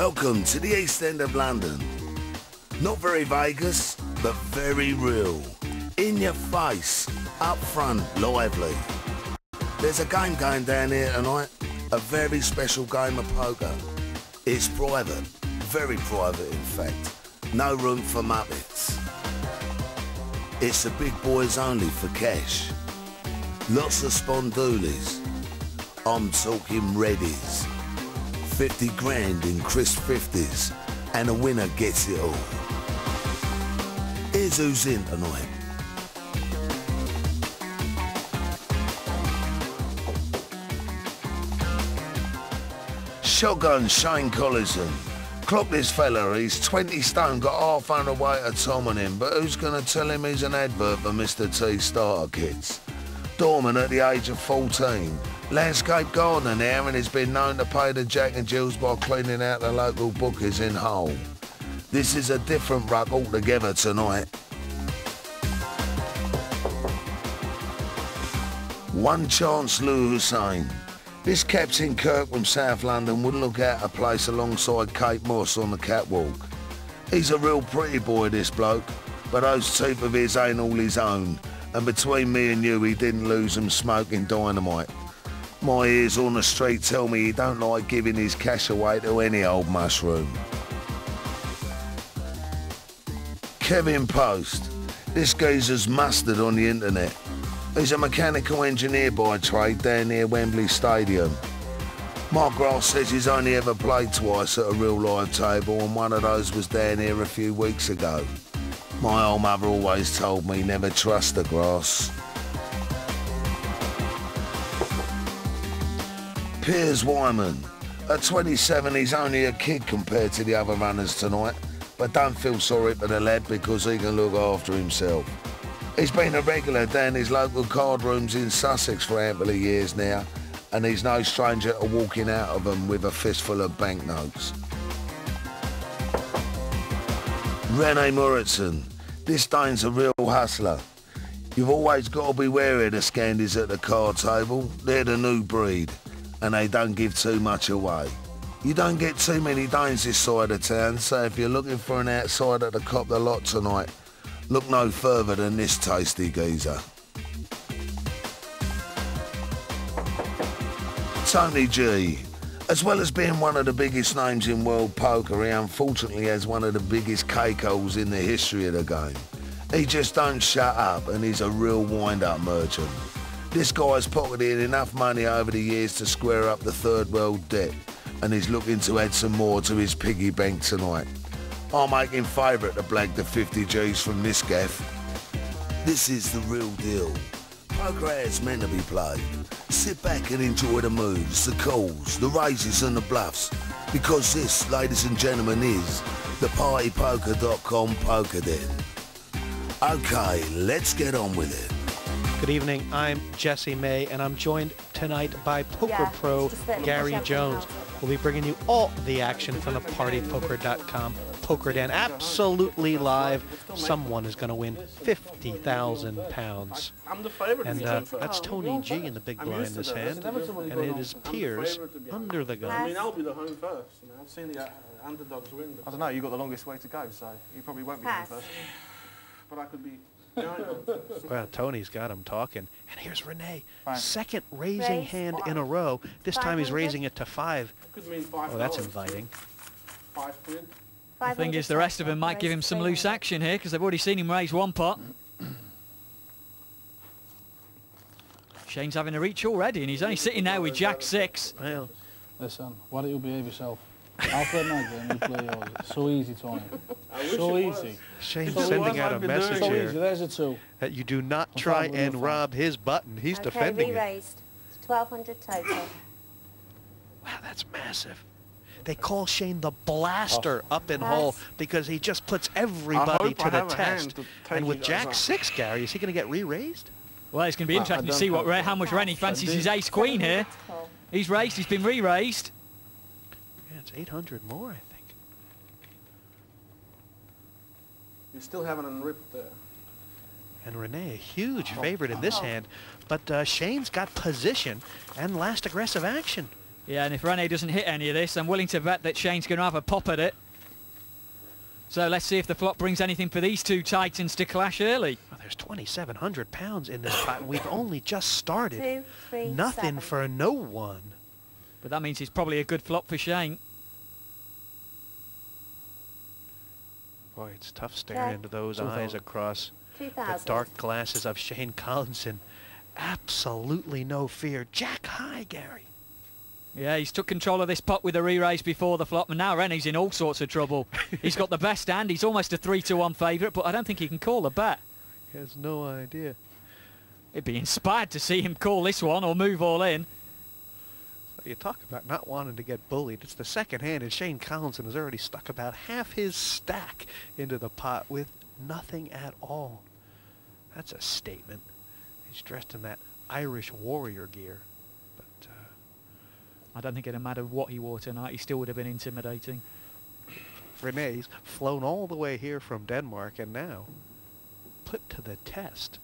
Welcome to the East End of London. Not very Vegas, but very real. In your face, up front, lively. There's a game going down here tonight, a very special game of poker. It's private, very private in fact. No room for muppets. It's the big boys only for cash. Lots of spondoolies. I'm talking readies. 50 grand in crisp 50s, and the winner gets it all. Here's who's in tonight. Shotgun Shane Collison. Clock this fella, he's 20 stone, got half underweight of Tom on him, but who's gonna tell him he's an advert for Mr. T starter kits? Doorman at the age of 14. Landscape gardener now, and has been known to pay the Jack and Jills by cleaning out the local bookies in Hull. This is a different ruck altogether tonight. One Chance Lou Hussein. This Captain Kirk from South London wouldn't look out of place alongside Kate Moss on the catwalk. He's a real pretty boy, this bloke, but those teeth of his ain't all his own, and between me and you, he didn't lose them smoking dynamite. My ears on the street tell me he don't like giving his cash away to any old mushroom. Kevin Post. This geezer's mustard on the internet. He's a mechanical engineer by trade down near Wembley Stadium. Mark Ross says he's only ever played twice at a real live table, and one of those was down here a few weeks ago. My old mother always told me never trust the grass. Piers Wyman. At 27, he's only a kid compared to the other runners tonight, but don't feel sorry for the lad because he can look after himself. He's been a regular down his local card rooms in Sussex for ample of years now, and he's no stranger to walking out of them with a fistful of banknotes. Rene Mauritson. This Dane's a real hustler. You've always got to be wary of the Scandies at the card table. They're the new breed, and they don't give too much away. You don't get too many Danes this side of town, so if you're looking for an outsider to cop the lot tonight, look no further than this tasty geezer. Tony G. As well as being one of the biggest names in world poker, he unfortunately has one of the biggest cake-holes in the history of the game. He just don't shut up, and he's a real wind-up merchant. This guy's pocketed enough money over the years to square up the third world debt, and he's looking to add some more to his piggy bank tonight. I'll make him favourite to blag the 50 G's from this gaff. This is the real deal. Poker as meant to be played. Sit back and enjoy the moves, the calls, the raises and the bluffs, because this, ladies and gentlemen, is the PartyPoker.com Poker Den. Okay, let's get on with it. Good evening, I'm Jesse May, and I'm joined tonight by poker pro Gary Jones. We'll be bringing you all the action from the PartyPoker.com Poker Den, absolutely live. Someone is going to win £50,000. I'm the favorite. And that's Tony G in the big blind in this hand, and it is Piers under the gun. I mean, I'll be the home first. You know, I've seen the underdogs win. I don't know, you've got the longest way to go, so you probably won't be home first. But I could be... Well, Tony's got him talking. And here's Renee. Right. Second raising hand in a row. This time he's raising it to 5. Could mean $5. Oh, that's inviting. 5 quid. The thing is, the rest of them might give him some loose action here because they've already seen him raise one pot. Shane's having a reach already, and he's only sitting there with Jack 6. Well, listen, why don't you behave yourself? I'll play my game, you play yours. It's so easy, Tony. So easy. Shane's sending out a message so here easy. There's a 2. that you do not try and rob his button. He's defending it. Re-raised. 1,200 total. Wow, that's massive. They call Shane the Blaster up in Hull because he just puts everybody to the test. And with Jack 6, Gary, is he going to get re-raised? Well, it's going to be interesting to see how much Rennie fancies his ace-queen here. He's raised, he's been re-raised. Yeah, it's 800 more, I think. You still haven't unripped there. And Renee, a huge favorite in this hand, but Shane's got position and last aggressive action. Yeah, and if Rene doesn't hit any of this, I'm willing to bet that Shane's going to have a pop at it. So let's see if the flop brings anything for these two titans to clash early. Well, there's 2,700 pounds in this pot. We've only just started. 2, 3, Nothing 7. for no one. But that means it's probably a good flop for Shane. Boy, it's tough staring into those eyes across the 2,000. dark glasses of Shane Collinson. Absolutely no fear. Jack high, Gary. Yeah, he's took control of this pot with a re-raise before the flop, and now Rene's in all sorts of trouble. He's got the best hand. He's almost a 3-1 favourite, but I don't think he can call a bet. He has no idea. He'd be inspired to see him call this one or move all in. You talk about not wanting to get bullied. It's the second hand, and Shane Collinson has already stuck about half his stack into the pot with nothing at all. That's a statement. He's dressed in that Irish warrior gear. But I don't think it'd matter what he wore tonight. He still would have been intimidating. Rene's flown all the way here from Denmark and now put to the test.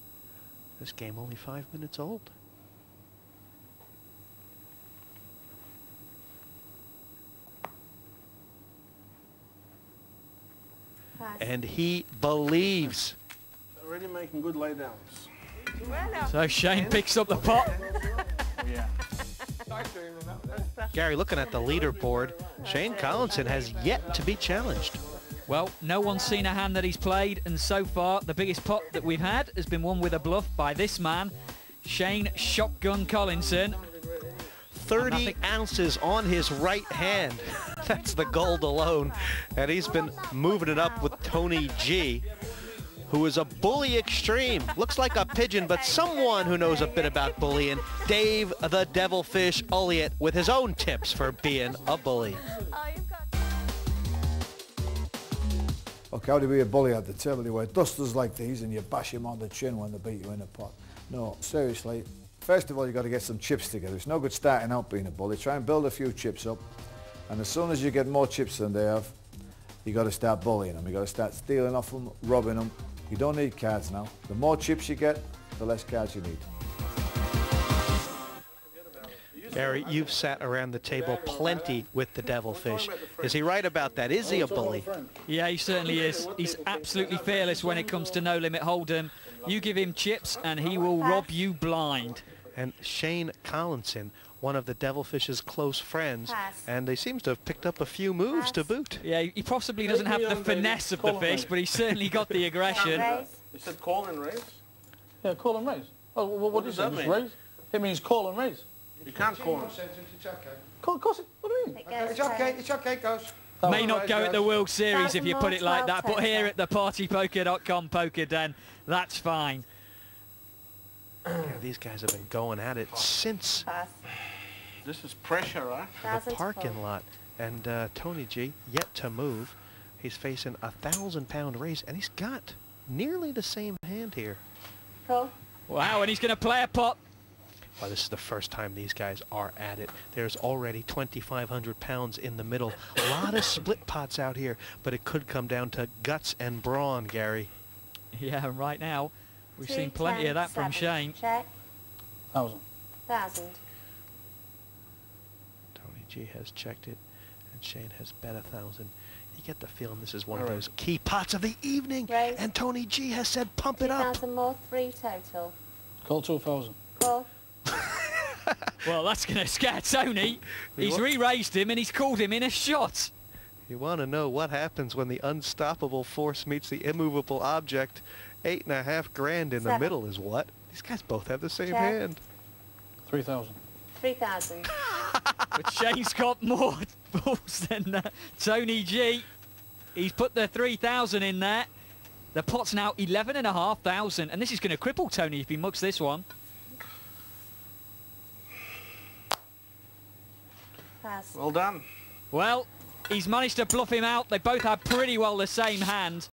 This game only 5 minutes old. Pass. And he believes. They're really making good laydowns. So Shane picks up the pot. Yeah. Gary, looking at the leaderboard, Shane Collinson has yet to be challenged. Well, no one's seen a hand that he's played, and so far the biggest pot that we've had has been won with a bluff by this man, Shane Shotgun Collinson. 30 ounces on his right hand. That's the gold alone. And he's been moving it up with Tony G, who is a bully extreme. Looks like a pigeon, but someone who knows a bit about bullying. Dave the Devilfish Ulliott with his own tips for being a bully. Okay, how do you be a bully at the table? You wear dusters like these and you bash him on the chin when they beat you in a pot. No, seriously, first of all, you've got to get some chips together. It's no good starting out being a bully. Try and build a few chips up, and as soon as you get more chips than they have, you got to start bullying them. You got to start stealing off them, robbing them. You don't need cards now. The more chips you get, the less cards you need. Gary, you've sat around the table plenty with the Devilfish. Is he right about that? Is he a bully? Yeah, he certainly is. He's absolutely fearless when it comes to No Limit Hold'em. You give him chips and he will rob you blind. And Shane Collinson, one of the Devilfish's close friends, and he seems to have picked up a few moves to boot. Yeah, he possibly doesn't have the finesse of the fish, but he's certainly got the aggression. You said call and raise? Yeah, call and raise. Oh, well, what does that mean? Raise? It means call and raise. You can't call him. Call, of course, what do you mean? It's okay, Ghost. May not go at the World Series if you put it like that, but here at the partypoker.com poker den, that's fine. Yeah, these guys have been going at it since This is pressure, right? the parking lot. And Tony G, yet to move. He's facing a 1,000-pound raise, and he's got nearly the same hand here. Cool. Wow, and he's going to play a pot. Well, this is the first time these guys are at it. There's already 2,500 pounds in the middle. A lot of split pots out here, but it could come down to guts and brawn, Gary. Yeah, and right now, we've seen plenty of that from Shane. Check. 1,000. 1,000. Tony G has checked it, and Shane has bet 1,000. You get the feeling this is one of those key pots of the evening. Raise. And Tony G has said pump it up. 2,000 more, 3 total. Call 2,000. Cool. Well, that's going to scare Tony. He's re-raised him and he's called him in a shot. You want to know what happens when the unstoppable force meets the immovable object? 8.5 grand in the middle is what? These guys both have the same hand. 3,000. 3,000. But Shane's got more balls than Tony G. He's put the 3,000 in there. The pot's now 11,500, and this is going to cripple Tony if he mugs this one. Pass. Well done. Well, he's managed to bluff him out. They both had pretty well the same hand.